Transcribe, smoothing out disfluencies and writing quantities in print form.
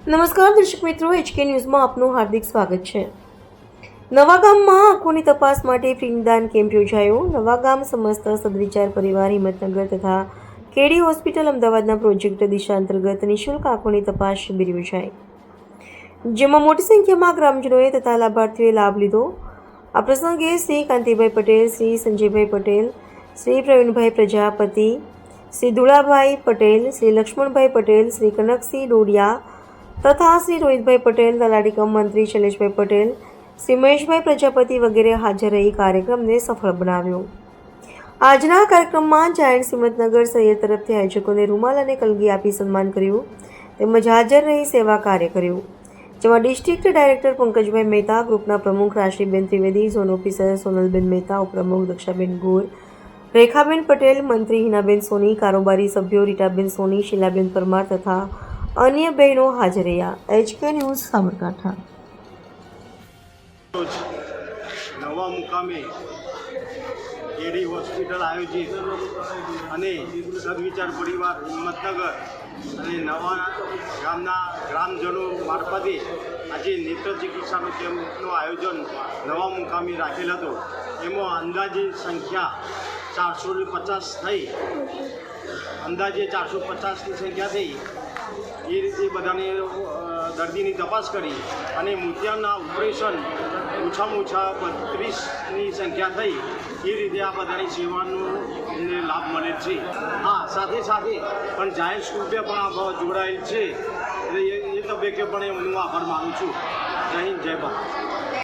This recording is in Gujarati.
નમસ્કાર દર્શક મિત્રો, HK ન્યૂઝમાં આપનું હાર્દિક સ્વાગત છે। નવાગામમાં આંખોની તપાસ માટે ફ્રી નિદાન કેમ્પ યોજાયો। નવાગામ સમસ્ત સદવિચાર પરિવાર હિંમતનગર તથા કેડી હોસ્પિટલ અમદાવાદના પ્રોજેક્ટ દિશા અંતર્ગત નિઃશુલ્ક આંખોની તપાસ શિબિર યોજાઈ, જેમાં મોટી સંખ્યામાં ગ્રામજનોએ તથા લાભાર્થીઓએ લાભ લીધો। આ પ્રસંગે શ્રી કાંતિભાઈ પટેલ, શ્રી સંજયભાઈ પટેલ, શ્રી પ્રવીણભાઈ પ્રજાપતિ, શ્રી દુલાભાઈ પટેલ, શ્રી લક્ષ્મણભાઈ પટેલ, શ્રી કનકસિંહ ડોડિયા તથા શ્રી રોહિતભાઈ પટેલ, તલાટી કમ મંત્રી શૈલેષભાઈ પટેલ, શ્રી મહેશભાઈ પ્રજાપતિ વગેરે હાજર રહી કાર્યક્રમને સફળ બનાવ્યો। આજના કાર્યક્રમમાં જાયન્ટ હિંમતનગર શહેર તરફથી આયોજકોને રૂમાલ અને કલગી આપી સન્માન કર્યું, તેમજ હાજર રહી સેવા કાર્ય કર્યું, જેમાં ડિસ્ટ્રિક્ટ ડાયરેક્ટર પંકજભાઈ મહેતા, ગ્રુપના પ્રમુખ રાશિબેન ત્રિવેદી, ઝોન ઓફિસર સોનલબેન મહેતા, ઉપપ્રમુખ દક્ષાબેન ગોર, રેખાબેન પટેલ, મંત્રી હિનાબેન સોની, કારોબારી સભ્યો રીટાબેન સોની, શીલાબેન પરમાર તથા અન્ય બહેનો હાજર રહ્યા। HK news Sabarkantha. નવા મુકામે કેડી હોસ્પિટલ આયોજિત અને સદવિચાર પરિવાર હિંમતનગર અને નવા ગામના ગ્રામજનો મારફતે આજે નેત્ર ચિકિત્સાનો કેમ્પનું આયોજન નવા મુકામે રાખેલ હતો। એમાં અંદાજે સંખ્યા 450 થઈ, અંદાજે 450ની સંખ્યા થઈ। એ રીતે બધાને દર્દીની તપાસ કરી અને મોતિયાના ઓપરેશન ઓછામાં ઓછા 32ની સંખ્યા થઈ। એ રીતે આ બધાની સેવાનો એમને લાભ મળે છે। હા, સાથે સાથે પણ જાયન્ટ ગ્રુપે પણ આ જોડાયેલ છે, એટલે એ તબક્કે પણ હું આભાર માનું છું। જય હિન્દ, જય ભારત।